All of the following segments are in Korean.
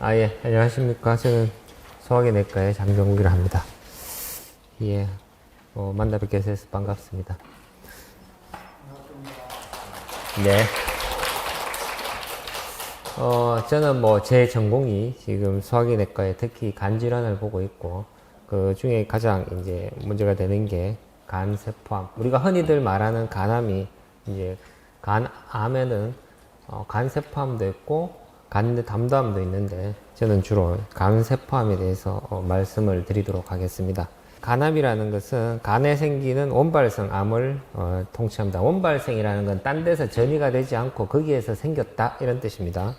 예, 안녕하십니까. 저는 소화기 내과의 장정욱이라 합니다. 예, 만나 뵙게 돼서 반갑습니다. 네. 저는 제 전공이 지금 소화기 내과에 특히 간 질환을 보고 있고, 그 중에 가장 이제 문제가 되는 게 간세포암. 우리가 흔히들 말하는 간암이 이제 간암에는 간세포암도 있고, 간담도암도 있는데, 저는 주로 간세포암에 대해서 말씀을 드리도록 하겠습니다. 간암이라는 것은 간에 생기는 원발성 암을 통치합니다. 원발성이라는 건 딴 데서 전이가 되지 않고 거기에서 생겼다 이런 뜻입니다.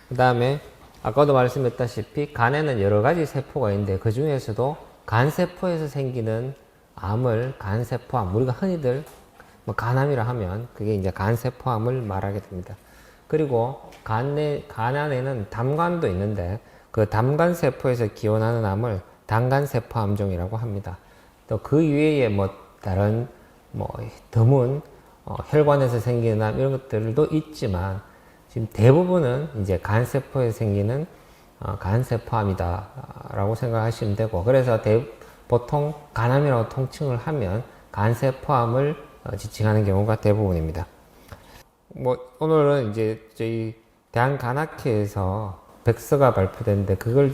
그 다음에 아까도 말씀했다시피 간에는 여러 가지 세포가 있는데 그 중에서도 간세포에서 생기는 암을 간세포암, 우리가 흔히들 간암이라 하면 그게 이제 간세포암을 말하게 됩니다. 그리고 간 안에는 담관도 있는데 그 담관세포에서 기원하는 암을 당간세포암종이라고 합니다. 또 그 이외에 다른 드문 혈관에서 생기는 암 이런 것들도 있지만 지금 대부분은 이제 간세포에서 생기는 간세포암이다 라고 생각하시면 되고, 그래서 보통 간암이라고 통칭을 하면 간세포암을 지칭하는 경우가 대부분입니다. 오늘은 이제 저희 대한간학회에서 백서가 발표됐는데 그걸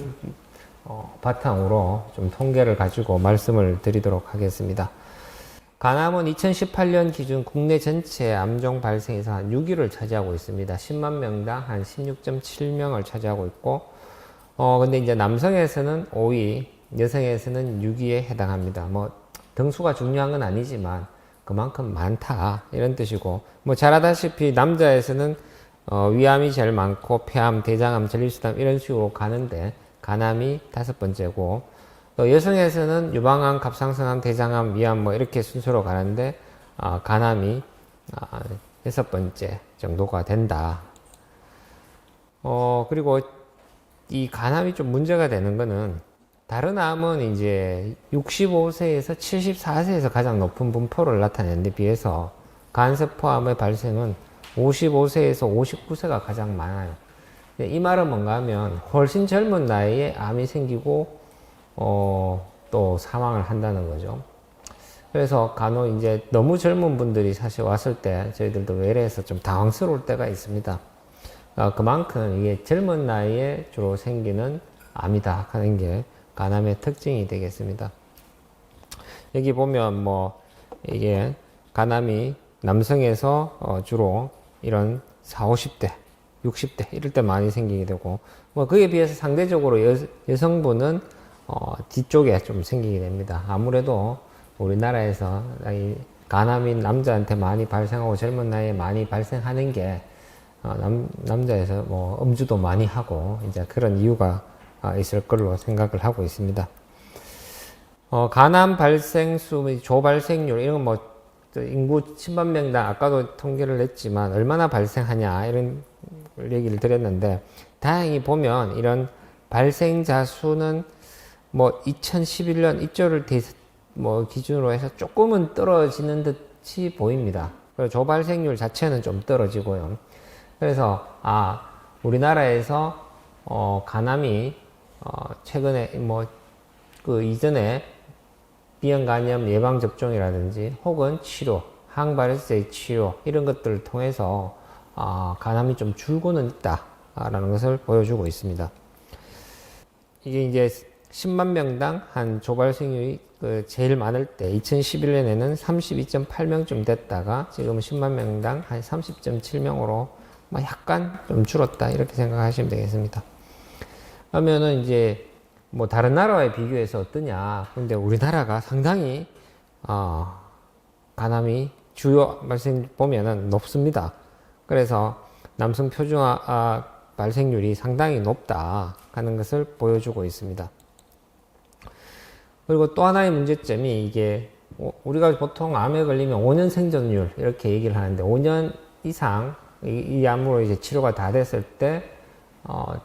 바탕으로 좀 통계를 가지고 말씀을 드리도록 하겠습니다. 간암은 2018년 기준 국내 전체 암종 발생에서 한 6위를 차지하고 있습니다. 10만 명당 한 16.7명을 차지하고 있고, 근데 이제 남성에서는 5위, 여성에서는 6위에 해당합니다. 등수가 중요한 건 아니지만 그만큼 많다 이런 뜻이고, 잘 아다시피 남자에서는 위암이 제일 많고 폐암, 대장암, 전립선암 이런 식으로 가는데 간암이 5번째고, 또 여성에서는 유방암, 갑상선암, 대장암, 위암 이렇게 순서로 가는데 간암이 6번째 정도가 된다. 그리고 이 간암이 좀 문제가 되는 거는 다른 암은 이제 65세에서 74세에서 가장 높은 분포를 나타내는데 비해서 간세포암의 발생은 55세에서 59세가 가장 많아요. 이 말은 뭔가 하면 훨씬 젊은 나이에 암이 생기고 또 사망을 한다는 거죠. 그래서 간혹 이제 너무 젊은 분들이 사실 왔을 때 저희들도 외래에서 좀 당황스러울 때가 있습니다. 그만큼 이게 젊은 나이에 주로 생기는 암이다 하는 게 간암의 특징이 되겠습니다. 여기 보면 이게 간암이 남성에서 주로 이런 40, 50대, 60대 이럴 때 많이 생기게 되고, 그에 비해서 상대적으로 여성분은 뒤쪽에 좀 생기게 됩니다. 아무래도 우리나라에서 간암이 남자한테 많이 발생하고 젊은 나이에 많이 발생하는 게 남자에서 음주도 많이 하고 이제 그런 이유가 있을 걸로 생각을 하고 있습니다. 간암 발생수, 조발생률 이런 건 인구 10만 명당 아까도 통계를 냈지만 얼마나 발생하냐 이런 얘기를 드렸는데, 다행히 보면 이런 발생자 수는 2011년 이쪽을 기준으로 해서 조금은 떨어지는 듯이 보입니다. 그리고 조발생률 자체는 좀 떨어지고요. 그래서 우리나라에서 간암이 최근에 그 이전에 비형간염 예방접종이라든지 혹은 치료, 항바이러스의 치료 이런 것들을 통해서 간암이 좀 줄고는 있다라는 것을 보여주고 있습니다. 이게 이제 10만 명당 한 조발생률이 제일 많을 때 2011년에는 32.8명쯤 됐다가 지금은 10만 명당 한 30.7명으로 약간 좀 줄었다 이렇게 생각하시면 되겠습니다. 그러면은 이제 다른 나라와 비교해서 어떠냐. 근데 우리나라가 상당히 간암이 주요 발생 보면은 높습니다. 그래서 남성 표준화 발생률이 상당히 높다 하는 것을 보여주고 있습니다. 그리고 또 하나의 문제점이 이게 우리가 보통 암에 걸리면 5년 생존율 이렇게 얘기를 하는데 5년 이상 이 암으로 이제 치료가 다 됐을 때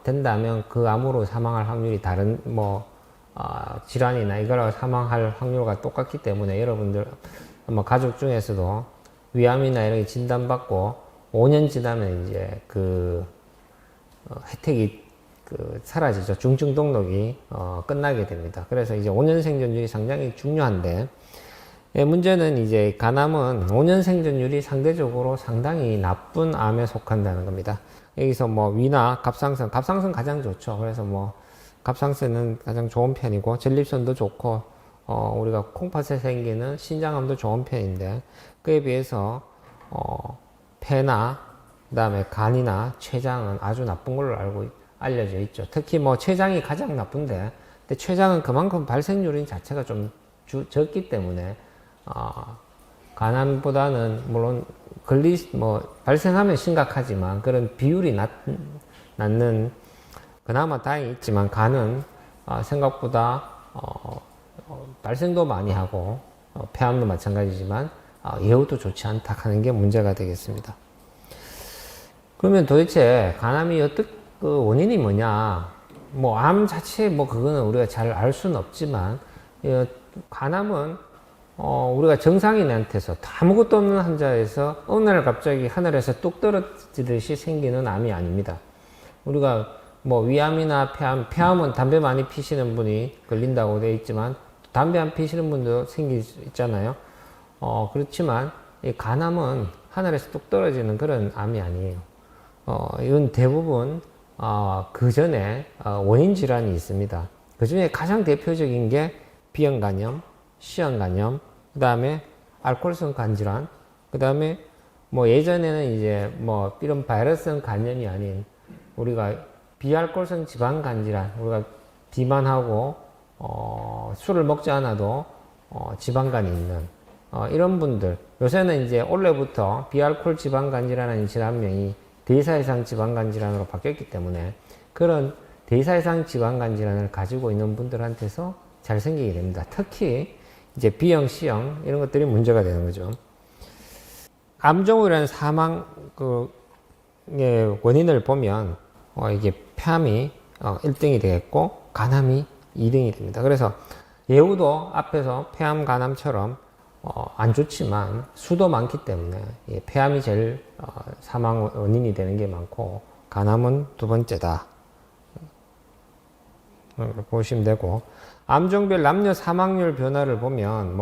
된다면 그 암으로 사망할 확률이 다른 질환이나 이거라고 사망할 확률과 똑같기 때문에 여러분들 가족 중에서도 위암이나 이런 게 진단받고 5년 지나면 이제 혜택이 사라지죠. 중증 등록이 끝나게 됩니다. 그래서 이제 5년 생존율이 상당히 중요한데, 예, 문제는 이제 간암은 5년 생존율이 상대적으로 상당히 나쁜 암에 속한다는 겁니다. 여기서 뭐 위나 갑상선 가장 좋죠. 그래서 뭐 갑상선은 가장 좋은 편이고 전립선도 좋고 우리가 콩팥에 생기는 신장암도 좋은 편인데, 그에 비해서 폐나 그다음에 간이나 췌장은 아주 나쁜 걸로 알려져 있죠. 특히 뭐 췌장이 가장 나쁜데, 근데 췌장은 그만큼 발생률인 자체가 좀 적기 때문에 간암보다는 물론 발생하면 심각하지만 그런 비율이 낮는 그나마 다행히 있지만, 간은 생각보다 발생도 많이 하고 폐암도 마찬가지지만 예후도 좋지 않다 하는 게 문제가 되겠습니다. 그러면 도대체 간암이 그 원인이 뭐냐? 뭐 암 자체 그거는 우리가 잘 알 수는 없지만, 간암은 우리가 정상인한테서 아무것도 없는 환자에서 어느 날 갑자기 하늘에서 뚝 떨어지듯이 생기는 암이 아닙니다. 우리가 위암이나 폐암은 담배 많이 피시는 분이 걸린다고 되어 있지만 담배 안 피시는 분도 생길 수 있잖아요. 그렇지만 이 간암은 하늘에서 뚝 떨어지는 그런 암이 아니에요. 이건 대부분 그 전에 원인 질환이 있습니다. 그 중에 가장 대표적인 게 비형간염, 시형간염, 그 다음에 알코올성 간질환, 그 다음에 예전에는 이제 이런 바이러스성 간염이 아닌 우리가 비알코올성 지방간질환, 우리가 비만하고 술을 먹지 않아도 지방간이 있는 이런 분들, 요새는 이제 올해부터 비알코올 지방간질환이라는 질환명이 대사이상 지방간질환으로 바뀌었기 때문에 그런 대사이상 지방간질환을 가지고 있는 분들한테서 잘 생기게 됩니다. 특히 이제 B형, C형 이런 것들이 문제가 되는 거죠. 암종으로 인한 사망 원인을 보면 이게 폐암이 1등이 되겠고 간암이 2등이 됩니다. 그래서 예후도 앞에서 폐암, 간암처럼 안 좋지만 수도 많기 때문에 폐암이 제일 사망 원인이 되는 게 많고 간암은 두 번째다 보시면 되고, 암종별 남녀 사망률 변화를 보면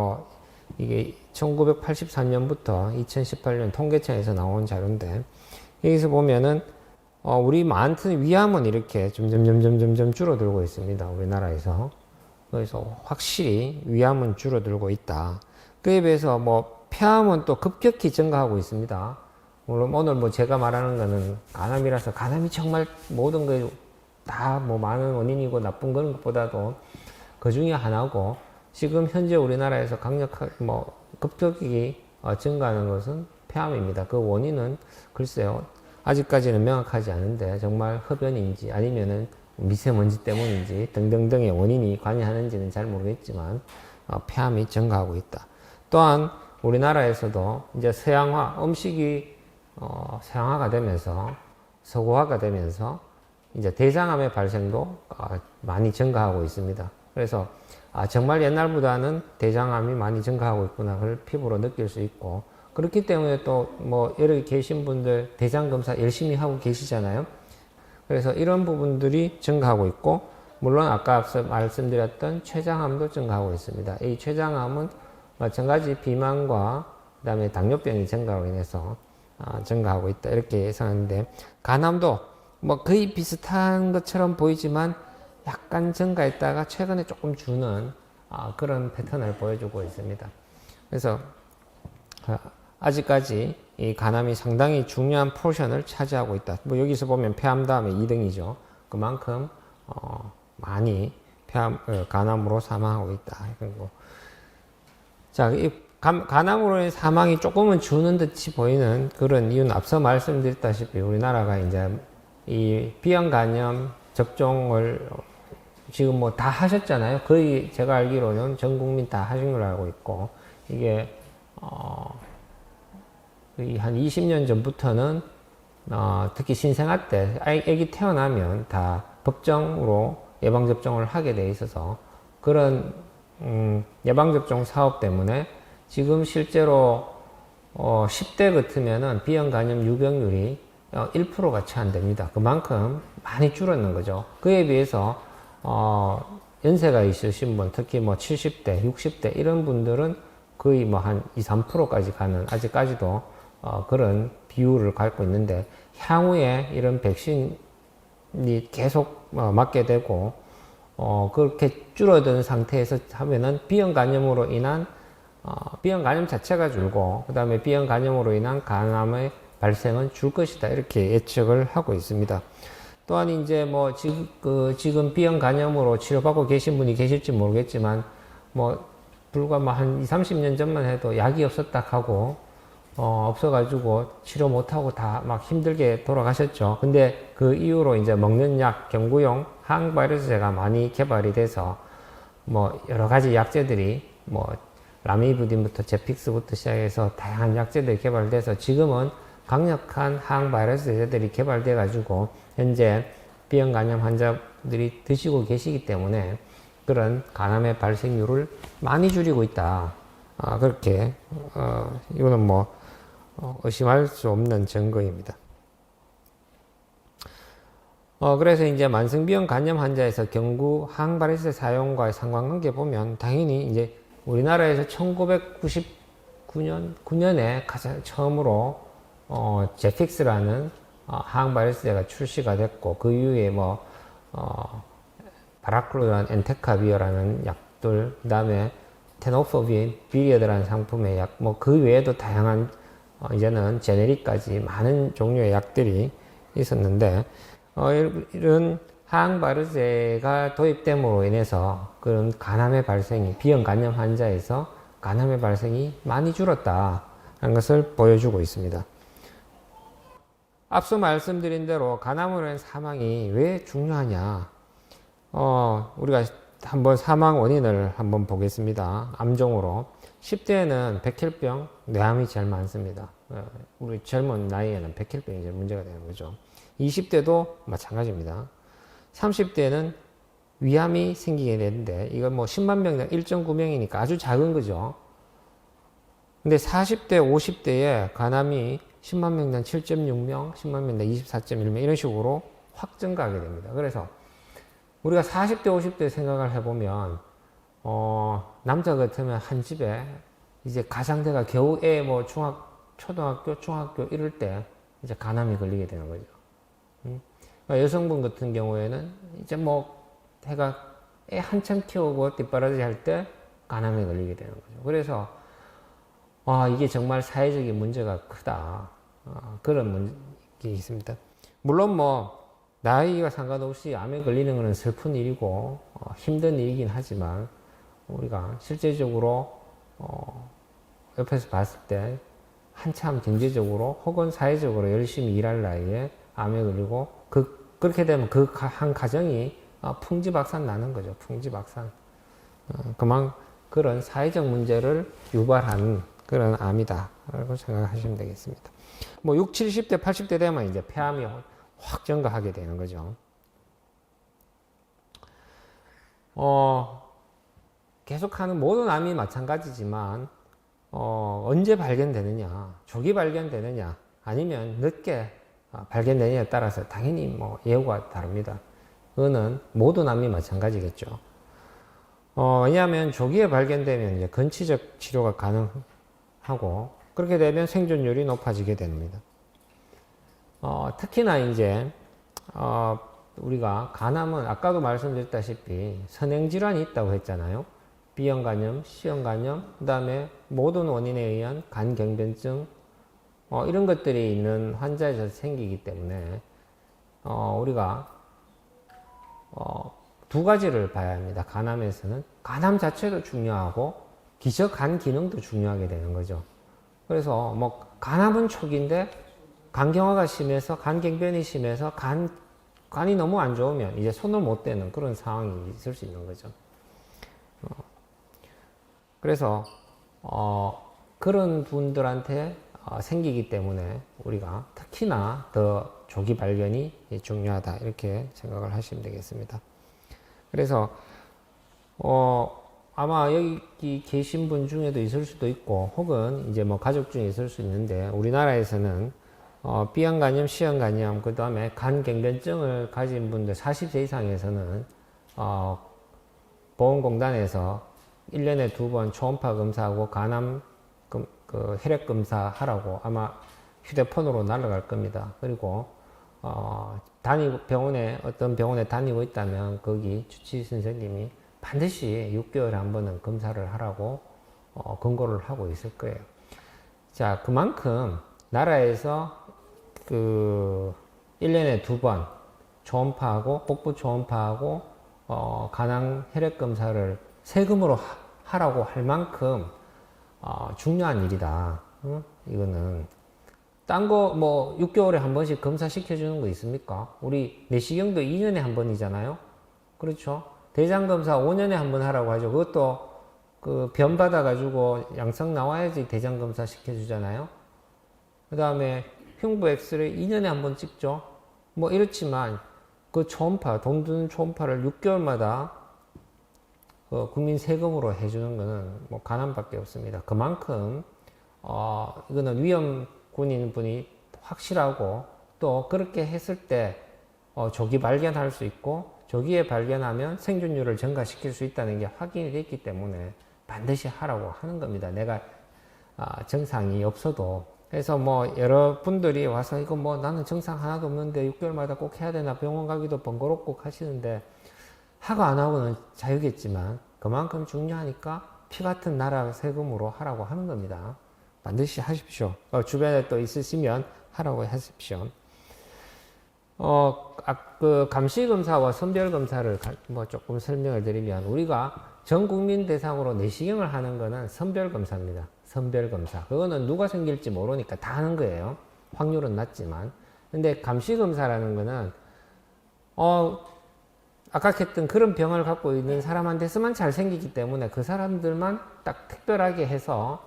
이게 1984년부터 2018년 통계청에서 나온 자료인데, 여기서 보면은 우리 많은 위암은 이렇게 점점 줄어들고 있습니다. 우리나라에서. 그래서 확실히 위암은 줄어들고 있다. 그에 비해서 폐암은 또 급격히 증가하고 있습니다. 물론 오늘 제가 말하는 거는 간암이라서 간암이 정말 모든 게 다 많은 원인이고 나쁜 그런 것보다도 그 중에 하나고, 지금 현재 우리나라에서 강력하게 급격히 증가하는 것은 폐암입니다. 그 원인은 글쎄요, 아직까지는 명확하지 않은데 정말 흡연인지 아니면은 미세먼지 때문인지 등등등의 원인이 관여하는지는 잘 모르겠지만 폐암이 증가하고 있다. 또한 우리나라에서도 이제 서양화, 음식이 서양화가 되면서 서구화가 되면서 이제 대장암의 발생도 많이 증가하고 있습니다. 그래서 정말 옛날보다는 대장암이 많이 증가하고 있구나, 그걸 피부로 느낄 수 있고, 그렇기 때문에 또 여기 계신 분들 대장 검사 열심히 하고 계시잖아요. 그래서 이런 부분들이 증가하고 있고, 물론 아까 앞서 말씀드렸던 췌장암도 증가하고 있습니다. 이 췌장암은 마찬가지 비만과 그 다음에 당뇨병이 증가로 인해서 증가하고 있다, 이렇게 예상하는데, 간암도 거의 비슷한 것처럼 보이지만 약간 증가했다가 최근에 조금 주는 그런 패턴을 보여주고 있습니다. 그래서 아직까지 이 간암이 상당히 중요한 포션을 차지하고 있다. 여기서 보면 폐암 다음에 2등이죠. 그만큼 많이 간암으로 사망하고 있다. 그리고 자, 이 간암으로 인해 사망이 조금은 주는 듯이 보이는 그런 이유는 앞서 말씀드렸다시피 우리나라가 이제 이 비형 간염 접종을 지금 다 하셨잖아요. 거의 제가 알기로는 전 국민 다 하신 걸로 알고 있고, 이게 한 20년 전부터는 특히 신생아 때 아기 태어나면 다 법정으로 예방접종을 하게 돼 있어서 그런 예방접종 사업 때문에 지금 실제로 10대 같으면은 비형 간염 유병률이 1%가 채 안 됩니다. 그만큼 많이 줄었는 거죠. 그에 비해서 연세가 있으신 분, 특히 뭐 70대, 60대 이런 분들은 거의 뭐 한 2, 3%까지 가는 아직까지도 그런 비율을 갖고 있는데, 향후에 이런 백신이 계속 맞게 되고 그렇게 줄어든 상태에서 하면은 비형 간염으로 인한 비형 간염 자체가 줄고, 그 다음에 비형 간염으로 인한 간암의 발생은 줄 것이다, 이렇게 예측을 하고 있습니다. 또한 이제 뭐 지금 비형 간염으로 치료받고 계신 분이 계실지 모르겠지만, 뭐 불과 뭐 한 20, 30년 전만 해도 약이 없었다 하고 없어가지고 치료 못하고 다 막 힘들게 돌아가셨죠. 근데 그 이후로 이제 먹는 약, 경구용 항바이러스제가 많이 개발이 돼서 뭐 여러 가지 약제들이 뭐 라미부딘부터 제픽스부터 시작해서 다양한 약제들이 개발돼서 지금은 강력한 항바이러스제들이 개발돼 가지고 현재 비형 간염 환자들이 드시고 계시기 때문에 그런 간암의 발생률을 많이 줄이고 있다. 그렇게 이거는 뭐 의심할 수 없는 증거입니다. 그래서 이제 만성비형 간염 환자에서 경구 항바이러스 사용과의 상관관계 보면, 당연히 이제 우리나라에서 1999년에 가장 처음으로 제픽스라는 항바이러스제가 출시가 됐고, 그 이후에 뭐 바라클로란 엔테카비어라는 약들, 그 다음에 테노포빈, 비리어드라는 상품의 약, 뭐 그 외에도 다양한 이제는 제네릭까지 많은 종류의 약들이 있었는데, 이런 항바이러스제가 도입됨으로 인해서 그런 간암의 발생이, 비형 간염 환자에서 간암의 발생이 많이 줄었다 하는 것을 보여주고 있습니다. 앞서 말씀드린 대로 간암으로 인한 사망이 왜 중요하냐, 우리가 한번 사망 원인을 한번 보겠습니다. 암종으로 10대에는 백혈병, 뇌암이 제일 많습니다. 우리 젊은 나이에는 백혈병이 제일 문제가 되는 거죠. 20대도 마찬가지입니다. 30대에는 위암이 생기게 되는데, 이건 뭐 10만 명당 1.9명이니까 아주 작은 거죠. 근데 40대, 50대에 간암이 10만 명당 7.6명, 10만 명당 24.1명 이런 식으로 확 증가하게 됩니다. 그래서 우리가 40대, 50대 생각을 해보면, 남자 같으면 한 집에 이제 가장대가 겨우 뭐 초등학교, 중학교 이럴 때 이제 간암이 걸리게 되는 거죠. 그러니까 여성분 같은 경우에는 이제 뭐 해가 애 한참 키우고 뒷바라지 할 때 간암에 걸리게 되는 거죠. 그래서 이게 정말 사회적인 문제가 크다. 그런 문제가 있습니다. 물론 뭐 나이와 상관없이 암에 걸리는 것은 슬픈 일이고 힘든 일이긴 하지만, 우리가 실제적으로 옆에서 봤을 때 한참 경제적으로 혹은 사회적으로 열심히 일할 나이에 암에 걸리고 그렇게 되면 그 한 가정이 풍지박산 나는 거죠. 풍지박산. 그만 그런 사회적 문제를 유발하는 그런 암이다 라고 생각하시면 되겠습니다. 뭐 60, 70대, 80대 되면 이제 폐암이 확 증가하게 되는 거죠. 계속하는 모든 암이 마찬가지지만, 언제 발견되느냐, 조기 발견되느냐, 아니면 늦게 발견되느냐에 따라서 당연히 뭐 예후가 다릅니다. 그거는 모든 암이 마찬가지겠죠. 왜냐하면 조기에 발견되면 이제 건치적 치료가 가능하고, 그렇게 되면 생존율이 높아지게 됩니다. 특히나 이제 우리가 간암은 아까도 말씀드렸다시피 선행질환이 있다고 했잖아요. B형 간염, C형 간염, 그 다음에 모든 원인에 의한 간경변증, 이런 것들이 있는 환자에서 생기기 때문에 우리가 두 가지를 봐야 합니다. 간암에서는 간암 자체도 중요하고 기저 간 기능도 중요하게 되는 거죠. 그래서 뭐 간암은 초기인데 간경화가 심해서 간경변이 심해서 간이 너무 안 좋으면 이제 손을 못 대는 그런 상황이 있을 수 있는 거죠. 그래서 그런 분들한테 생기기 때문에 우리가 특히나 더 조기 발견이 중요하다 이렇게 생각을 하시면 되겠습니다. 그래서 아마 여기 계신 분 중에도 있을 수도 있고 혹은 이제 뭐 가족 중에 있을 수 있는데, 우리나라에서는 B형 간염, C형 간염, 그 다음에 간갱변증을 가진 분들 40세 이상에서는 보건공단에서 1년에 2번 초음파 검사하고 간암 그 혈액 검사 하라고 아마 휴대폰으로 날아갈 겁니다. 그리고 병원에 어떤 병원에 다니고 있다면 거기 주치 선생님이 반드시 6개월에 한 번은 검사를 하라고 권고를 하고 있을 거예요. 자, 그만큼 나라에서 그 1년에 2번 초음파하고 복부 초음파하고 간암 혈액 검사를 세금으로 하라고 할 만큼 중요한 일이다. 이거는 딴 거 뭐 6개월에 한 번씩 검사 시켜주는 거 있습니까? 우리 내시경도 2년에 한 번이잖아요. 그렇죠? 대장 검사 5년에 한 번 하라고 하죠. 그것도 그 변 받아가지고 양성 나와야지 대장 검사 시켜주잖아요. 그 다음에 흉부 엑스레이 2년에 한 번 찍죠. 뭐 이렇지만 그 초음파, 돈 드는 초음파를 6개월마다 국민 세금으로 해주는 거는 뭐 간암밖에 없습니다. 그만큼 이거는 위험군인 분이 확실하고 또 그렇게 했을 때 조기 발견할 수 있고 조기에 발견하면 생존율을 증가시킬 수 있다는 게 확인이 됐기 때문에 반드시 하라고 하는 겁니다. 내가 증상이 없어도. 그래서 뭐 여러분들이 와서 이거 뭐 나는 증상 하나도 없는데 6개월마다 꼭 해야 되나 병원 가기도 번거롭고 하시는데 하고 안 하고는 자유겠지만 그만큼 중요하니까 피 같은 나라 세금으로 하라고 하는 겁니다. 반드시 하십시오. 주변에 또 있으시면 하라고 하십시오. 그 감시검사와 선별검사를 뭐 조금 설명을 드리면 우리가 전 국민 대상으로 내시경을 하는 거는 선별검사입니다. 선별검사. 그거는 누가 생길지 모르니까 다 하는 거예요. 확률은 낮지만. 근데 감시검사라는 거는, 아까 했던 그런 병을 갖고 있는 사람한테서만 잘 생기기 때문에 그 사람들만 딱 특별하게 해서,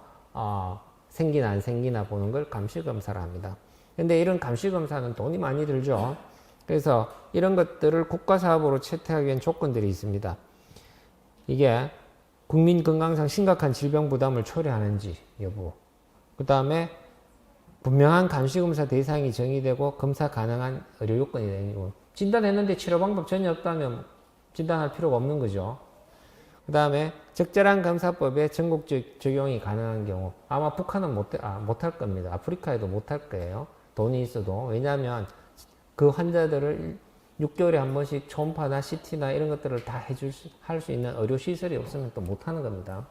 생기나 안 생기나 보는 걸 감시검사라 합니다. 근데 이런 감시검사는 돈이 많이 들죠. 그래서 이런 것들을 국가사업으로 채택하기 위한 조건들이 있습니다. 이게 국민 건강상 심각한 질병 부담을 초래하는지 여부, 그 다음에 분명한 감시검사 대상이 정의되고 검사 가능한 의료 요건이 되고, 진단했는데 치료 방법 전혀 없다면 진단할 필요가 없는 거죠. 그 다음에 적절한 검사법에 전국적 적용이 가능한 경우, 아마 북한은 못할 겁니다. 아프리카에도 못할 거예요. 돈이 있어도. 왜냐하면 그 환자들을 6개월에 한 번씩 초음파나 CT나 이런 것들을 다 할 수 있는 의료시설이 없으면 또 못하는 겁니다.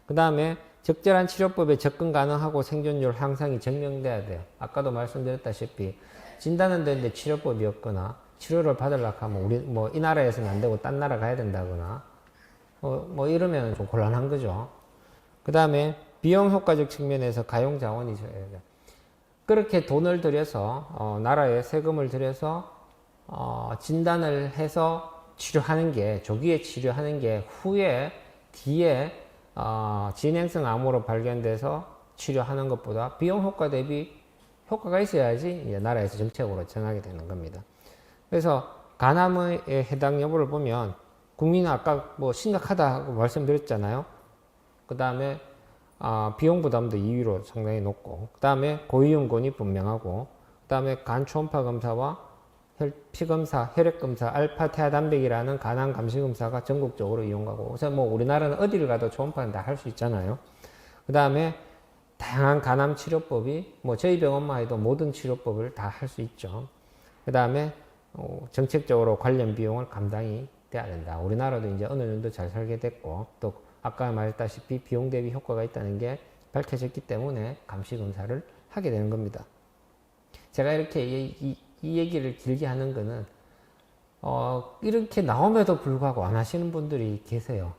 그 다음에 적절한 치료법에 접근 가능하고 생존율 향상이 증명돼야 돼요. 아까도 말씀드렸다시피 진단은 되는데 치료법이 없거나 치료를 받으려고 하면 우리 뭐 이 나라에서는 안 되고 딴 나라 가야 된다거나 뭐 이러면 좀 곤란한 거죠. 그 다음에 비용 효과적 측면에서 가용 자원이 줘야 돼요. 그렇게 돈을 들여서 나라에 세금을 들여서 진단을 해서 치료하는 게, 조기에 치료하는 게 후에 뒤에 진행성 암으로 발견돼서 치료하는 것보다 비용 효과 대비 효과가 있어야지 이제 나라에서 정책으로 정하게 되는 겁니다. 그래서 간암의 해당 여부를 보면 국민은 아까 뭐 심각하다고 말씀드렸잖아요. 그 다음에 비용 부담도 2위로 상당히 높고, 그 다음에 고위험군이 분명하고, 그 다음에 간 초음파 검사와 피검사, 혈액검사, 알파 태아단백이라는 간암 감시검사가 전국적으로 이용하고, 우선 뭐 우리나라는 어디를 가도 초음파는 다 할 수 있잖아요. 그 다음에 다양한 간암 치료법이 뭐 저희 병원만 해도 모든 치료법을 다 할 수 있죠. 그 다음에 정책적으로 관련 비용을 감당이 돼야 된다. 우리나라도 이제 어느 정도 잘 살게 됐고, 또 아까 말했다시피 비용 대비 효과가 있다는 게 밝혀졌기 때문에 감시검사를 하게 되는 겁니다. 제가 이렇게 이 얘기를 길게 하는 거는 이렇게 나옴에도 불구하고 안 하시는 분들이 계세요.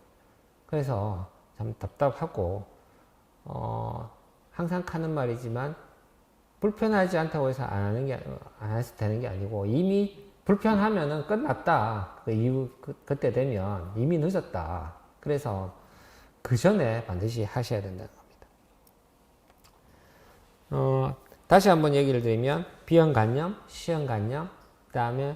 그래서 참 답답하고 항상 하는 말이지만 불편하지 않다고 해서 안 해서 되는 게 아니고, 이미 불편하면은 끝났다. 그 이후 그때 되면 이미 늦었다. 그래서 그 전에 반드시 하셔야 된다는 겁니다. 다시 한번 얘기를 드리면 B형 간염, C형 간염, 그 다음에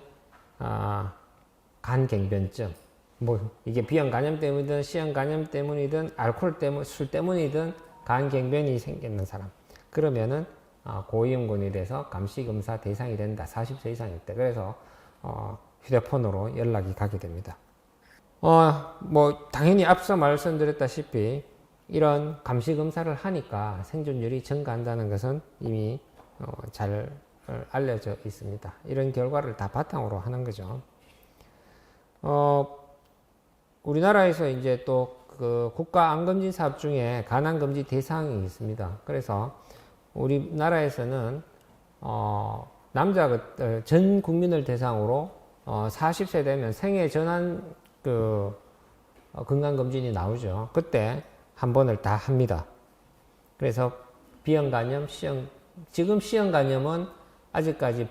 간갱변증, 뭐 이게 B형 간염 때문이든 C형 간염 때문이든 알코올 때문, 술 때문이든 간갱변이 생기는 사람, 그러면은 고위험군이 돼서 감시검사 대상이 된다. 40세 이상일 때. 그래서 휴대폰으로 연락이 가게 됩니다. 뭐 당연히 앞서 말씀드렸다시피 이런 감시검사를 하니까 생존율이 증가한다는 것은 이미 잘 알려져 있습니다. 이런 결과를 다 바탕으로 하는 거죠. 우리나라에서 이제 또 그 국가암검진 사업 중에 간암검진 대상이 있습니다. 그래서 우리나라에서는 전 국민을 대상으로 40세 되면 생애 전환 건강검진이 나오죠. 그때 한 번을 다 합니다. 그래서 비형간염, 지금 C형간염은 아직까지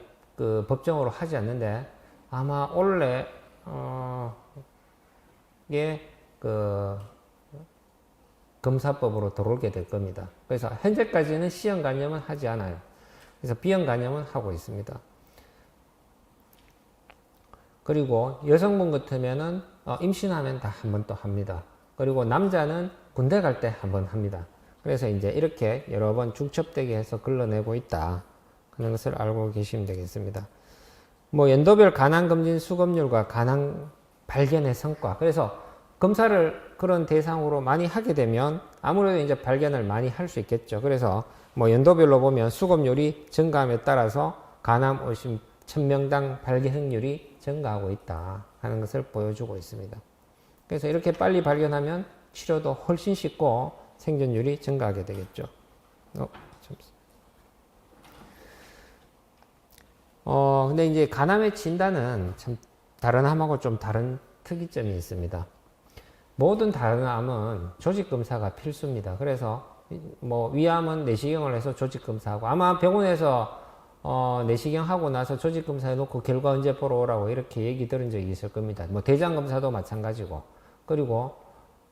법정으로 하지 않는데 아마 올해 검사법으로 들어오게 될 겁니다. 그래서 현재까지는 C형간염은 하지 않아요. 그래서 B형간염은 하고 있습니다. 그리고 여성분 같으면은 임신하면 다 한 번 또 합니다. 그리고 남자는 군대 갈 때 한 번 합니다. 그래서 이제 이렇게 여러 번 중첩되게 해서 걸러내고 있다 하는 것을 알고 계시면 되겠습니다. 뭐 연도별 간암검진 수검률과 간암 발견의 성과. 그래서 검사를 그런 대상으로 많이 하게 되면 아무래도 이제 발견을 많이 할 수 있겠죠. 그래서 뭐 연도별로 보면 수검률이 증가함에 따라서 간암 의심 1000명당 발견율이 증가하고 있다 하는 것을 보여주고 있습니다. 그래서 이렇게 빨리 발견하면 치료도 훨씬 쉽고 생존율이 증가하게 되겠죠. 근데 이제 간암의 진단은 참 다른 암하고 좀 다른 특이점이 있습니다. 모든 다른 암은 조직검사가 필수입니다. 그래서 뭐 위암은 내시경을 해서 조직검사하고 아마 병원에서 내시경 하고 나서 조직검사 해놓고 결과 언제 보러 오라고 이렇게 얘기 들은 적이 있을 겁니다. 뭐 대장검사도 마찬가지고. 그리고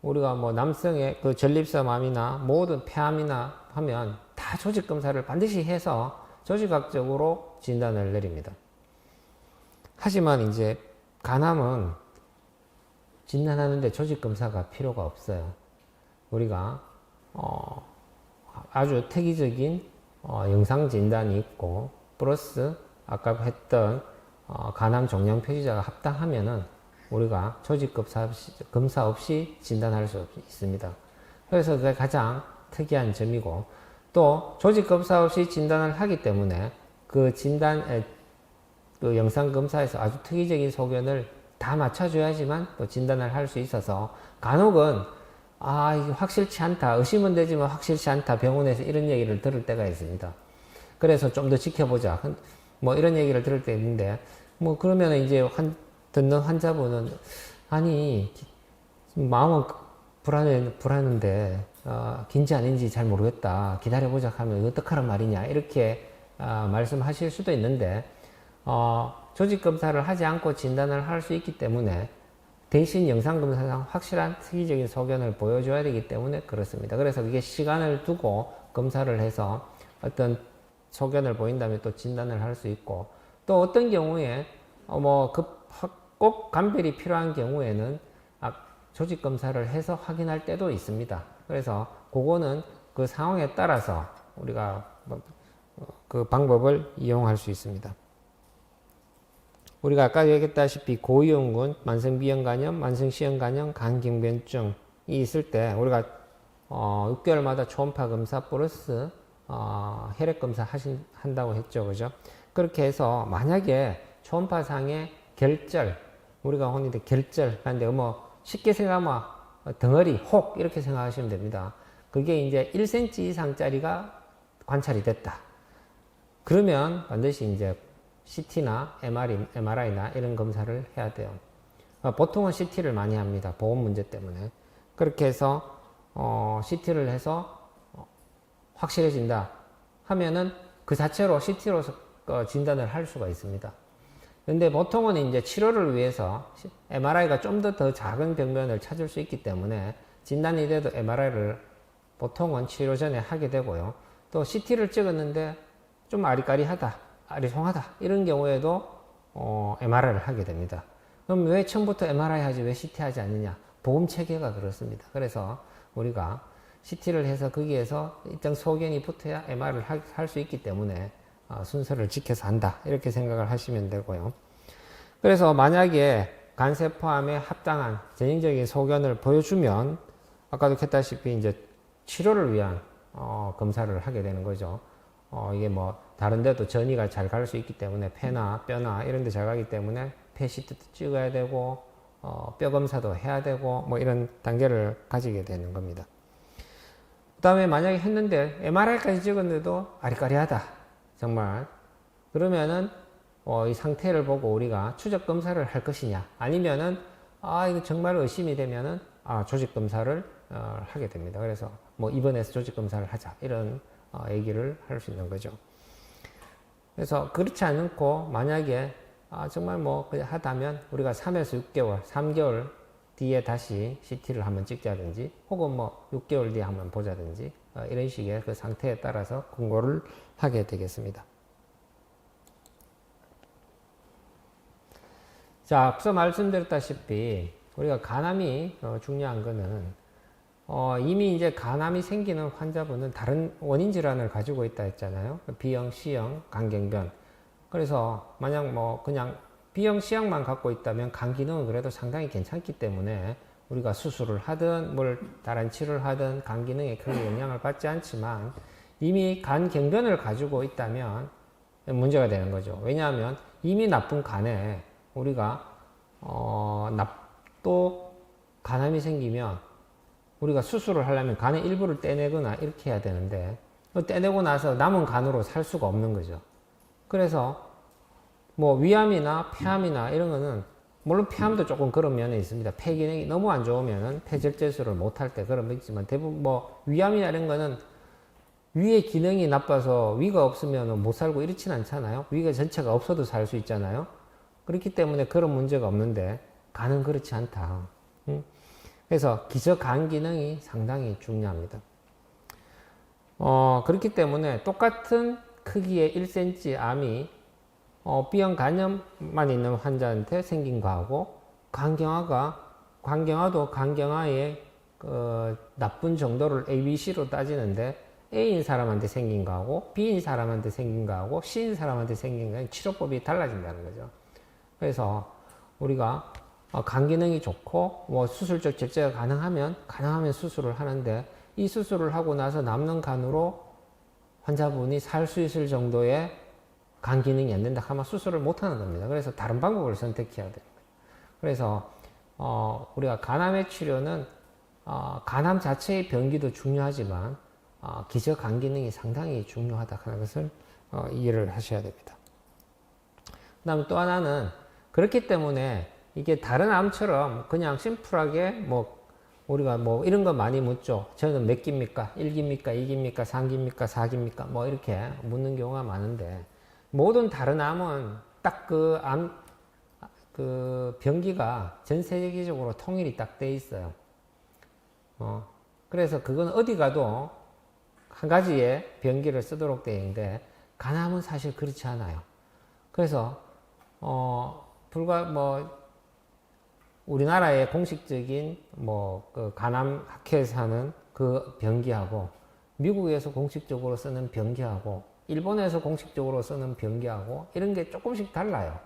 우리가 뭐 남성의 그 전립선암이나 모든 폐암이나 하면 다 조직검사를 반드시 해서 조직학적으로 진단을 내립니다. 하지만 이제 간암은 진단하는데 조직검사가 필요가 없어요. 우리가 아주 특이적인 영상진단이 있고 플러스 아까 했던 간암 종양 표시자가 합당하면은 우리가 조직검사 없이 진단할 수 있습니다. 그래서 그게 가장 특이한 점이고 또 조직검사 없이 진단을 하기 때문에 그 영상검사에서 아주 특이적인 소견을 다 맞춰줘야지만 또 진단을 할 수 있어서 간혹은 이게 확실치 않다, 의심은 되지만 확실치 않다, 병원에서 이런 얘기를 들을 때가 있습니다. 그래서 좀 더 지켜보자 뭐 이런 얘기를 들을 때 있는데 뭐 그러면 이제 듣는 환자분은 아니 마음은 불안한데 긴지 아닌지 잘 모르겠다, 기다려보자 하면 어떡하란 말이냐 이렇게 말씀하실 수도 있는데 조직검사를 하지 않고 진단을 할 수 있기 때문에 대신 영상검사상 확실한 특이적인 소견을 보여줘야 되기 때문에 그렇습니다. 그래서 그게 시간을 두고 검사를 해서 어떤 소견을 보인다면 또 진단을 할 수 있고 또 어떤 경우에 꼭 감별이 필요한 경우에는 조직검사를 해서 확인할 때도 있습니다. 그래서 그거는 그 상황에 따라서 우리가 그 방법을 이용할 수 있습니다. 우리가 아까 얘기했다시피 고위험군, 만성비형간염, 만성C형간염, 간경변증이 있을 때 우리가 6개월마다 초음파 검사 플러스 혈액검사 한다고 했죠. 그죠? 그렇게 해서 만약에 초음파상의 결절, 우리가 흔히 결절 하는데 뭐 쉽게 생각하면 덩어리, 혹 이렇게 생각하시면 됩니다. 그게 이제 1cm 이상짜리가 관찰이 됐다. 그러면 반드시 이제 CT나 MRI나 이런 검사를 해야 돼요. 보통은 CT를 많이 합니다. 보험 문제 때문에. 그렇게 해서 CT를 해서 확실해진다 하면은 그 자체로 CT로서 진단을 할 수가 있습니다. 근데 보통은 이제 치료를 위해서 MRI가 좀 더 작은 병변을 찾을 수 있기 때문에 진단이 돼도 MRI를 보통은 치료 전에 하게 되고요. 또 CT를 찍었는데 좀 아리까리하다, 아리송하다 이런 경우에도 MRI를 하게 됩니다. 그럼 왜 처음부터 MRI 하지 왜 CT 하지 않느냐? 보험 체계가 그렇습니다. 그래서 우리가 CT를 해서 거기에서 일정 소견이 붙어야 MR을 할 수 있기 때문에 순서를 지켜서 한다. 이렇게 생각을 하시면 되고요. 그래서 만약에 간세포암에 합당한 전형적인 소견을 보여주면 아까도 했다시피 이제 치료를 위한 검사를 하게 되는 거죠. 이게 뭐 다른 데도 전이가 잘 갈 수 있기 때문에 폐나 뼈나 이런 데 잘 가기 때문에 폐시트도 찍어야 되고 뼈 검사도 해야 되고 뭐 이런 단계를 가지게 되는 겁니다. 그 다음에 만약에 했는데 MRI까지 찍었는데도 아리까리하다 정말 그러면은 이 상태를 보고 우리가 추적 검사를 할 것이냐 아니면은 이거 정말 의심이 되면은 조직 검사를 하게 됩니다. 그래서 뭐 입원해서 조직 검사를 하자 이런 얘기를 할 수 있는 거죠. 그래서 그렇지 않고 만약에 정말 뭐 그냥 하다면 우리가 3에서 6개월, 3개월 뒤에 다시 CT를 한번 찍자든지 혹은 뭐 6개월 뒤에 한번 보자든지 이런 식의 그 상태에 따라서 권고를 하게 되겠습니다. 자, 앞서 말씀드렸다시피 우리가 간암이 중요한 거는 이미 이제 간암이 생기는 환자분은 다른 원인 질환을 가지고 있다 했잖아요. B형, C형, 간경변. 그래서 만약 뭐 그냥 B형, C형만 갖고 있다면 간 기능은 그래도 상당히 괜찮기 때문에 우리가 수술을 하든 뭘 다른 치료를 하든 간 기능에 크게 영향을 받지 않지만 이미 간 경변을 가지고 있다면 문제가 되는 거죠. 왜냐하면 이미 나쁜 간에 우리가 또 간암이 생기면 우리가 수술을 하려면 간의 일부를 떼내거나 이렇게 해야 되는데 떼내고 나서 남은 간으로 살 수가 없는 거죠. 그래서 뭐 위암이나 폐암이나 이런 거는 물론 폐암도 조금 그런 면이 있습니다. 폐 기능이 너무 안 좋으면은 폐절제술을 못할 때 그런 거 있지만 대부분 뭐 위암이나 이런 거는 위의 기능이 나빠서 위가 없으면 못 살고 이렇진 않잖아요. 위가 전체가 없어도 살 수 있잖아요. 그렇기 때문에 그런 문제가 없는데 간은 그렇지 않다. 그래서 기저간 기능이 상당히 중요합니다. 그렇기 때문에 똑같은 크기의 1cm 암이 B형 간염만 있는 환자한테 생긴 거하고 간경화도 간경화의 나쁜 정도를 ABC로 따지는데 A인 사람한테 생긴 거하고 B인 사람한테 생긴 거하고 C인 사람한테 생긴 거는 치료법이 달라진다는 거죠. 그래서 우리가 간 기능이 좋고 뭐 수술적 절제가 가능하면 수술을 하는데 이 수술을 하고 나서 남는 간으로 환자분이 살 수 있을 정도의 간 기능이 안 된다 하면 수술을 못 하는 겁니다. 그래서 다른 방법을 선택해야 됩니다. 그래서 우리가 간암의 치료는 간암 자체의 병기도 중요하지만 기저 간 기능이 상당히 중요하다 하는 것을 이해를 하셔야 됩니다. 그 다음에 또 하나는 그렇기 때문에 이게 다른 암처럼 그냥 심플하게 뭐 우리가 뭐 이런 거 많이 묻죠. 저는 몇 기입니까? 1기입니까? 2기입니까? 3기입니까? 4기입니까? 뭐 이렇게 묻는 경우가 많은데 모든 다른 암은 딱 그 병기가 전 세계적으로 통일이 딱 돼 있어요. 그래서 그건 어디 가도 한 가지의 병기를 쓰도록 되어 있는데 간암은 사실 그렇지 않아요. 그래서 우리나라의 공식적인 그 간암 학회에서 하는 그 병기하고 미국에서 공식적으로 쓰는 병기하고 일본에서 공식적으로 쓰는 병기하고 이런 게 조금씩 달라요.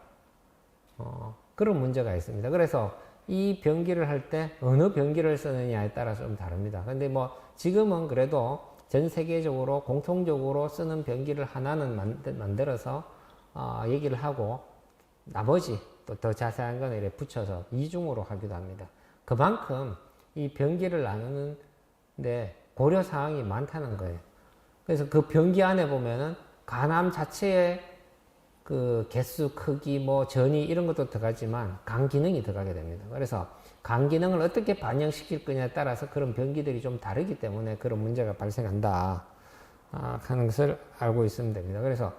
그런 문제가 있습니다. 그래서 이 병기를 할 때 어느 병기를 쓰느냐에 따라 좀 다릅니다. 근데 뭐 지금은 그래도 전 세계적으로 공통적으로 쓰는 병기를 하나는 만들어서 얘기를 하고 나머지 또 더 자세한 건 이렇게 붙여서 이중으로 하기도 합니다. 그만큼 이 병기를 나누는데 고려 사항이 많다는 거예요. 그래서 그 병기 안에 보면은 간암 자체의 그 개수, 크기, 뭐 전이 이런 것도 들어가지만 간 기능이 들어가게 됩니다. 그래서 간 기능을 어떻게 반영시킬 거냐에 따라서 그런 병기들이 좀 다르기 때문에 그런 문제가 발생한다 하는 것을 알고 있으면 됩니다. 그래서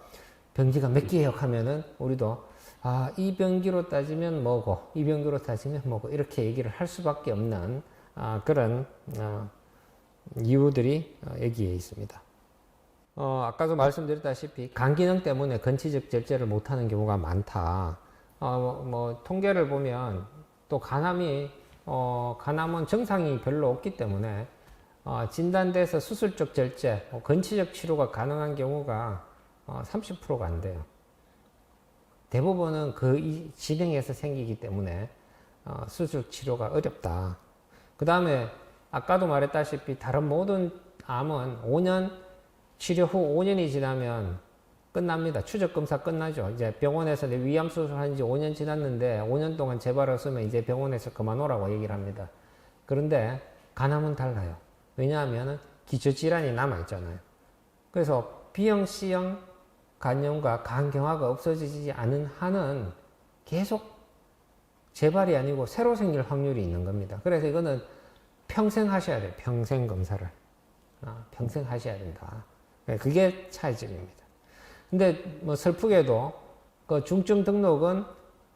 병기가 몇 개예요 하면은 우리도 이 병기로 따지면 뭐고 이 병기로 따지면 뭐고 이렇게 얘기를 할 수밖에 없는 그런 이유들이 여기에 있습니다. 아까도 말씀드렸다시피 간 기능 때문에 건치적 절제를 못하는 경우가 많다. 뭐 통계를 보면 또 간암은 증상이 별로 없기 때문에 진단돼서 수술적 절제, 건치적 치료가 가능한 경우가 30%가 안 돼요. 대부분은 그 진행에서 생기기 때문에 수술 치료가 어렵다. 그 다음에 아까도 말했다시피 다른 모든 암은 5년 치료 후 5년이 지나면 끝납니다. 추적 검사 끝나죠. 이제 병원에서 내 위암 수술한 지 5년 지났는데 5년 동안 재발 없으면 이제 병원에서 그만 오라고 얘기를 합니다. 그런데 간암은 달라요. 왜냐하면 기저질환이 남아있잖아요. 그래서 B형, C형 간염과 간경화가 없어지지 않은 한은 계속 재발이 아니고 새로 생길 확률이 있는 겁니다. 그래서 이거는 평생 하셔야 돼요. 평생 검사를. 평생 하셔야 된다. 그게 차이점입니다. 근데 뭐 슬프게도 그 중증 등록은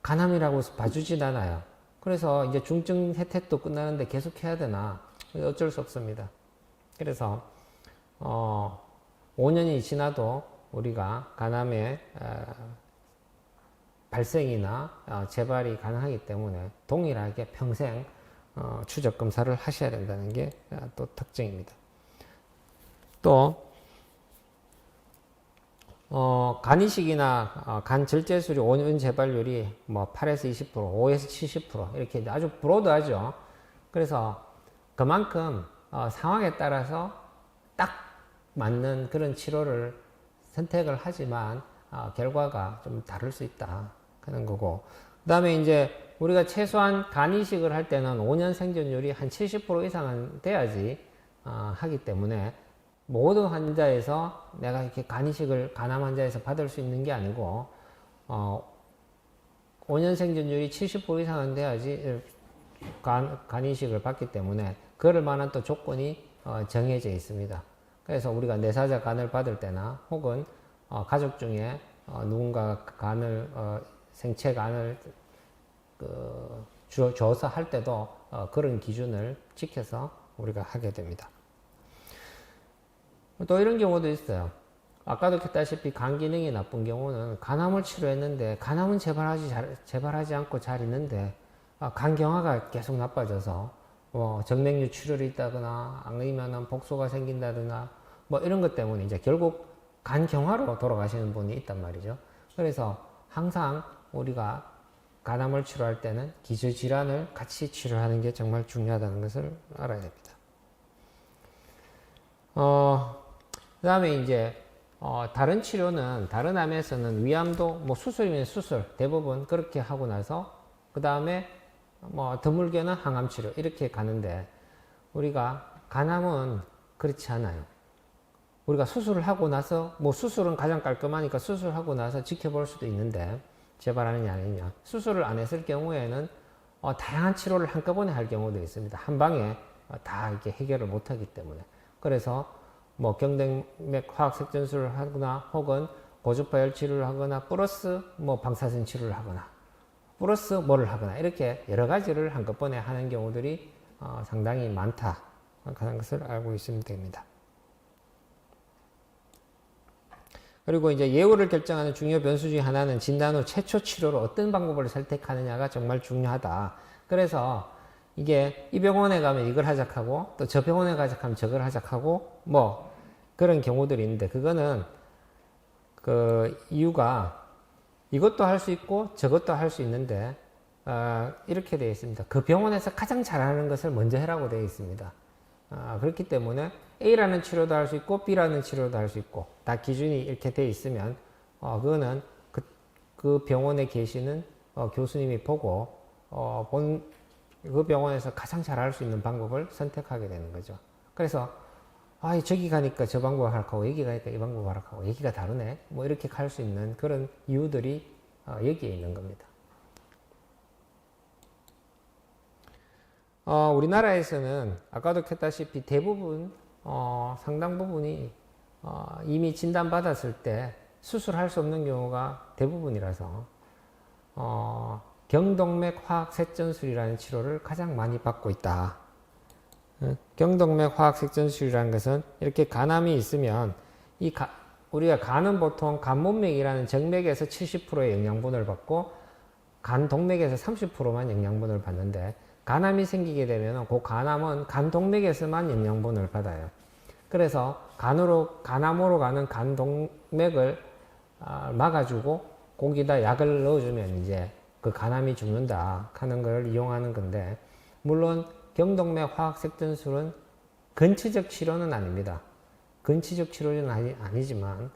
간암이라고 봐주진 않아요. 그래서 이제 중증 혜택도 끝나는데 계속 해야 되나? 어쩔 수 없습니다. 그래서 5년이 지나도 우리가 간암의 발생이나 재발이 가능하기 때문에 동일하게 평생 추적 검사를 하셔야 된다는 게 또 특징입니다. 또 간이식이나 간 절제술이 5년 재발률이 뭐 8에서 20%, 5에서 70% 이렇게 아주 브로드하죠. 그래서 그만큼 상황에 따라서 딱 맞는 그런 치료를 선택을 하지만 결과가 좀 다를 수 있다 하는 거고, 그 다음에 이제 우리가 최소한 간이식을 할 때는 5년 생존율이 한 70% 이상은 돼야지 하기 때문에 모든 환자에서 내가 이렇게 간이식을 간암 환자에서 받을 수 있는 게 아니고 5년 생존율이 70% 이상은 돼야지 간이식을 받기 때문에 그럴 만한 또 조건이 정해져 있습니다. 그래서 우리가 내사자 간을 받을 때나 혹은 가족 중에 누군가 간을 생체 간을 줘서 할 때도 그런 기준을 지켜서 우리가 하게 됩니다. 또 이런 경우도 있어요. 아까도 했다시피 간 기능이 나쁜 경우는 간암을 치료했는데 간암은 재발하지 않고 잘 있는데 간경화가 계속 나빠져서 정맥류 출혈이 있다거나 아니면 복소가 생긴다거나 뭐 이런 것 때문에 이제 결국 간경화로 돌아가시는 분이 있단 말이죠. 그래서 항상 우리가 간암을 치료할 때는 기저질환을 같이 치료하는 게 정말 중요하다는 것을 알아야 됩니다. 그 다음에 이제 다른 치료는 다른 암에서는 위암도 뭐 수술이면 수술 대부분 그렇게 하고 나서 그 다음에 뭐 드물게는 항암 치료 이렇게 가는데 우리가 간암은 그렇지 않아요. 우리가 수술을 하고 나서 뭐 수술은 가장 깔끔하니까 수술하고 나서 지켜볼 수도 있는데 재발하느냐 아니냐, 수술을 안 했을 경우에는 다양한 치료를 한꺼번에 할 경우도 있습니다. 한 방에 다 이렇게 해결을 못하기 때문에. 그래서 뭐 경동맥 화학색전술을 하거나 혹은 고주파열 치료를 하거나 플러스 뭐 방사선 치료를 하거나 플러스 뭐를 하거나 이렇게 여러 가지를 한꺼번에 하는 경우들이 상당히 많다 하는 것을 알고 있으면 됩니다. 그리고 이제 예후를 결정하는 중요 변수 중에 하나는 진단 후 최초 치료로 어떤 방법을 선택하느냐가 정말 중요하다. 그래서 이게 이 병원에 가면 이걸 하작하고 또 저 병원에 가작하면 저걸 하작하고 뭐 그런 경우들이 있는데 그거는 그 이유가 이것도 할 수 있고 저것도 할 수 있는데 이렇게 되어 있습니다. 그 병원에서 가장 잘하는 것을 먼저 해라고 되어 있습니다. 그렇기 때문에 A라는 치료도 할 수 있고 B라는 치료도 할 수 있고 다 기준이 이렇게 되어 있으면 그거는 그 병원에 계시는 교수님이 보고 그 병원에서 가장 잘할 수 있는 방법을 선택하게 되는 거죠. 그래서 저기 가니까 저 방법을 하라고 여기 가니까 이 방법을 하라고 얘기가 다르네 뭐 이렇게 갈 수 있는 그런 이유들이 여기에 있는 겁니다. 우리나라에서는 아까도 했다시피 대부분 상당 부분이 이미 진단받았을 때 수술할 수 없는 경우가 대부분이라서 경동맥 화학색전술이라는 치료를 가장 많이 받고 있다. 경동맥 화학색전술이라는 것은 이렇게 간암이 있으면 우리가 간은 보통 간문맥이라는 정맥에서 70%의 영양분을 받고 간동맥에서 30%만 영양분을 받는데 간암이 생기게 되면 그 간암은 간동맥에서만 영양분을 받아요. 그래서 간암으로 가는 간동맥을 막아주고 거기다 약을 넣어주면 이제 그 간암이 죽는다 하는 걸 이용하는 건데, 물론 경동맥 화학색전술은 근치적 치료는 아닙니다. 근치적 치료는 아니지만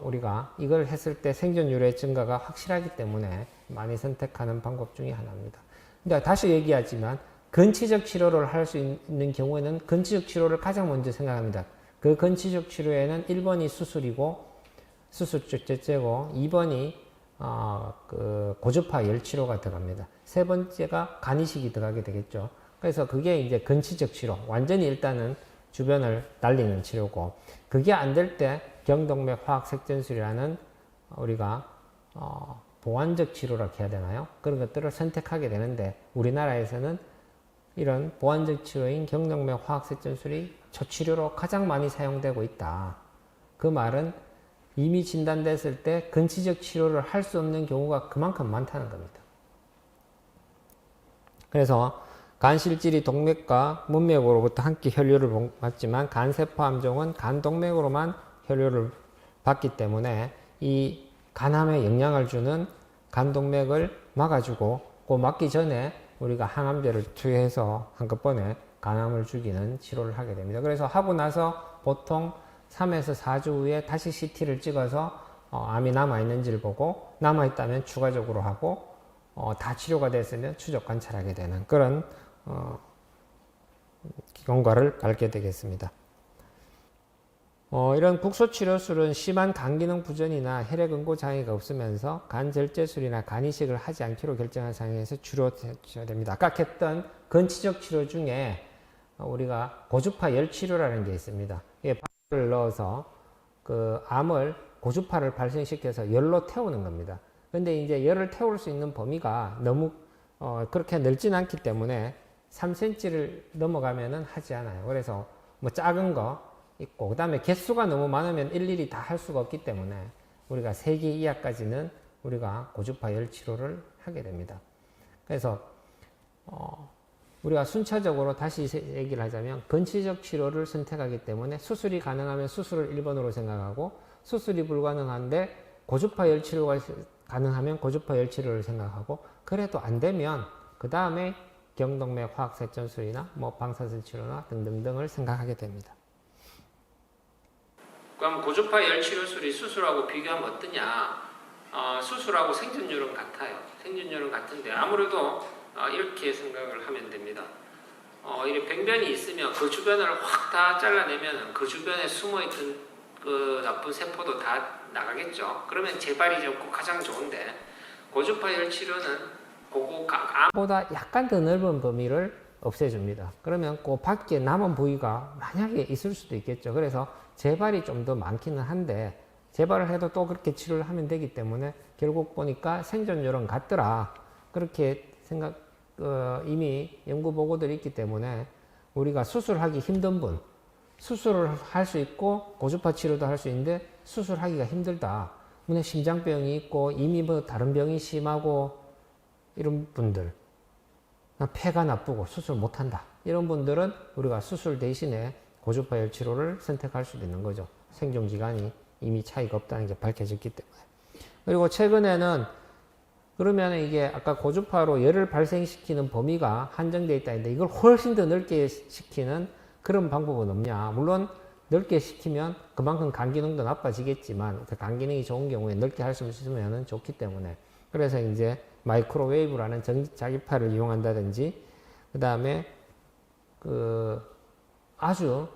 우리가 이걸 했을 때 생존율의 증가가 확실하기 때문에 많이 선택하는 방법 중에 하나입니다. 근데 다시 얘기하지만 근치적 치료를 할 수 있는 경우에는 근치적 치료를 가장 먼저 생각합니다. 그 근치적 치료에는 1번이 수술이고 수술 첫째고 2번이 그 고주파 열치료가 들어갑니다. 세 번째가 간이식이 들어가게 되겠죠. 그래서 그게 이제 근치적 치료, 완전히 일단은 주변을 날리는 치료고, 그게 안 될 때 경동맥 화학색전술이라는 우리가 보완적 치료라고 해야 되나요? 그런 것들을 선택하게 되는데, 우리나라에서는 이런 보완적 치료인 경동맥 화학색전술이 초치료로 가장 많이 사용되고 있다. 그 말은 이미 진단됐을 때 근치적 치료를 할 수 없는 경우가 그만큼 많다는 겁니다. 그래서 간실질이 동맥과 문맥으로부터 함께 혈류를 받지만 간세포 함종은 간동맥으로만 혈류를 받기 때문에 이 간암에 영향을 주는 간동맥을 막아주고, 그 막기 전에 우리가 항암제를 투여해서 한꺼번에 간암을 죽이는 치료를 하게 됩니다. 그래서 하고 나서 보통 3에서 4주 후에 다시 CT를 찍어서 암이 남아있는지를 보고, 남아있다면 추가적으로 하고, 다 치료가 됐으면 추적 관찰하게 되는 그런 경과를 밟게 되겠습니다. 이런 국소치료술은 심한 간기능 부전이나 혈액응고 장애가 없으면서 간절제술이나 간이식을 하지 않기로 결정한 상황에서 주로 치료됩니다. 아까 했던 근치적 치료 중에 우리가 고주파 열치료라는 게 있습니다. 이게 발을 넣어서 그 암을 고주파를 발생시켜서 열로 태우는 겁니다. 근데 이제 열을 태울 수 있는 범위가 너무 그렇게 넓진 않기 때문에 3cm를 넘어가면은 하지 않아요. 그래서 뭐 작은 거 있고, 그 다음에 개수가 너무 많으면 일일이 다 할 수가 없기 때문에 우리가 3개 이하까지는 우리가 고주파 열 치료를 하게 됩니다. 그래서 우리가 순차적으로 다시 얘기를 하자면 근치적 치료를 선택하기 때문에 수술이 가능하면 수술을 1번으로 생각하고, 수술이 불가능한데 고주파 열 치료가 가능하면 고주파 열 치료를 생각하고, 그래도 안 되면 그 다음에 경동맥 화학색전술이나 뭐 방사선 치료나 등등등을 생각하게 됩니다. 그럼 고주파 열치료술이 수술하고 비교하면 어떠냐? 수술하고 생존율은 같아요. 생존율은 같은데 아무래도 이렇게 생각을 하면 됩니다. 이렇게 병변이 있으면 그 주변을 확 다 잘라내면 그 주변에 숨어있던 그 나쁜 세포도 다 나가겠죠. 그러면 재발이 좋고 가장 좋은데, 고주파 열치료는 암보다 약간 더 넓은 범위를 없애줍니다. 그러면 그 밖에 남은 부위가 만약에 있을 수도 있겠죠. 그래서 재발이 좀 더 많기는 한데, 재발을 해도 또 그렇게 치료를 하면 되기 때문에 결국 보니까 생존율은 같더라. 그렇게 이미 연구 보고들이 있기 때문에 우리가 수술하기 힘든 분, 수술을 할 수 있고 고주파 치료도 할 수 있는데 수술하기가 힘들다. 문에 심장병이 있고 이미 뭐 다른 병이 심하고 이런 분들, 폐가 나쁘고 수술 못한다. 이런 분들은 우리가 수술 대신에 고주파 열 치료를 선택할 수도 있는 거죠. 생존 기간이 이미 차이가 없다는 게 밝혀졌기 때문에. 그리고 최근에는 그러면 이게 아까 고주파로 열을 발생시키는 범위가 한정되어 있다 했는데, 이걸 훨씬 더 넓게 시키는 그런 방법은 없냐? 물론 넓게 시키면 그만큼 간 기능도 나빠지겠지만, 간 기능이 좋은 경우에 넓게 할 수 있으면 좋기 때문에, 그래서 이제 마이크로웨이브라는 전기자기파를 이용한다든지, 그 다음에 아주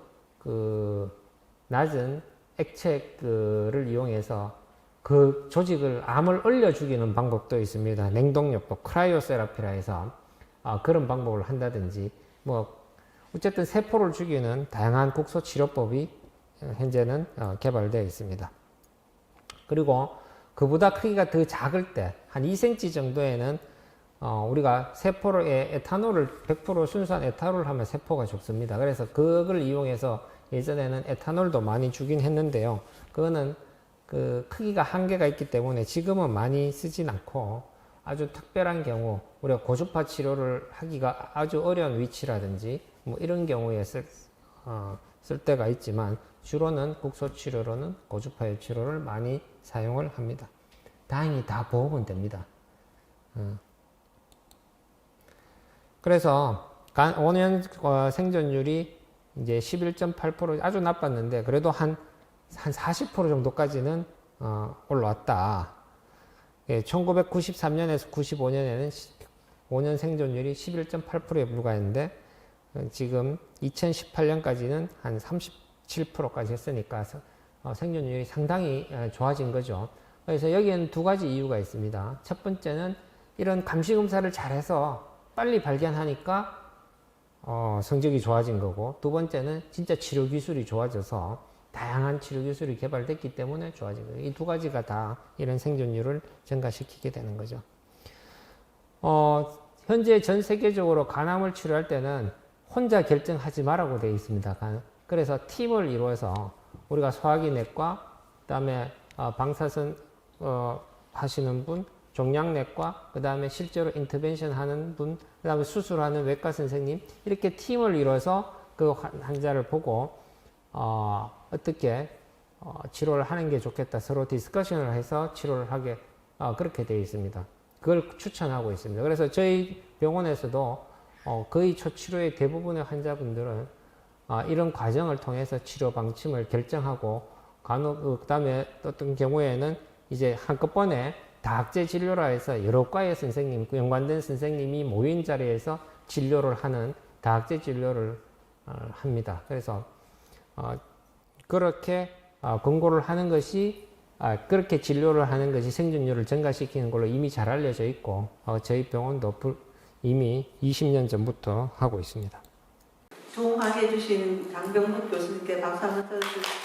낮은 액체를 이용해서 그 조직을, 암을 얼려 죽이는 방법도 있습니다. 냉동요법, 크라이오세라피라 해서 그런 방법을 한다든지, 뭐 어쨌든 세포를 죽이는 다양한 국소 치료법이 현재는 개발되어 있습니다. 그리고 그보다 크기가 더 작을 때, 한 2cm 정도에는 우리가 세포에 에탄올을 100% 순수한 에탄올을 하면 세포가 죽습니다. 그래서 그걸 이용해서 예전에는 에탄올도 많이 주긴 했는데요. 그거는 그 크기가 한계가 있기 때문에 지금은 많이 쓰진 않고, 아주 특별한 경우, 우리가 고주파 치료를 하기가 아주 어려운 위치라든지 뭐 이런 경우에 쓸 때가 있지만, 주로는 국소 치료로는 고주파의 치료를 많이 사용을 합니다. 다행히 다 보험은 됩니다. 그래서 5년 생존율이 이제 11.8% 아주 나빴는데, 그래도 한 40% 정도까지는 올라왔다. 1993년에서 95년에는 5년 생존율이 11.8%에 불과했는데, 지금 2018년까지는 한 37%까지 했으니까 생존율이 상당히 좋아진 거죠. 그래서 여기에는 두 가지 이유가 있습니다. 첫 번째는 이런 감시검사를 잘해서 빨리 발견하니까 성적이 좋아진 거고, 두 번째는 진짜 치료 기술이 좋아져서 다양한 치료 기술이 개발됐기 때문에 좋아진 거예요. 이 두 가지가 다 이런 생존율을 증가시키게 되는 거죠. 현재 전 세계적으로 간암을 치료할 때는 혼자 결정하지 말라고 되어 있습니다. 그래서 팀을 이루어서 우리가 소화기 내과, 그 다음에 방사선 하시는 분, 종양내과, 그 다음에 실제로 인터벤션 하는 분, 그 다음에 수술하는 외과 선생님, 이렇게 팀을 이뤄서 그 환자를 보고 어떻게 치료를 하는 게 좋겠다, 서로 디스커션을 해서 치료를 하게 그렇게 되어 있습니다. 그걸 추천하고 있습니다. 그래서 저희 병원에서도 거의 초치료의 대부분의 환자분들은 이런 과정을 통해서 치료 방침을 결정하고, 간혹 그 다음에 어떤 경우에는 이제 한꺼번에 다학제 진료라 해서 여러 과의 선생님, 연관된 선생님이 모인 자리에서 진료를 하는 다학제 진료를 합니다. 그래서 그렇게 권고를 하는 것이, 그렇게 진료를 하는 것이 생존율을 증가시키는 걸로 이미 잘 알려져 있고, 저희 병원도 이미 20년 전부터 하고 있습니다. 좋은 강의 해주신 장병국 교수님께 박수 한번 쳐주세요.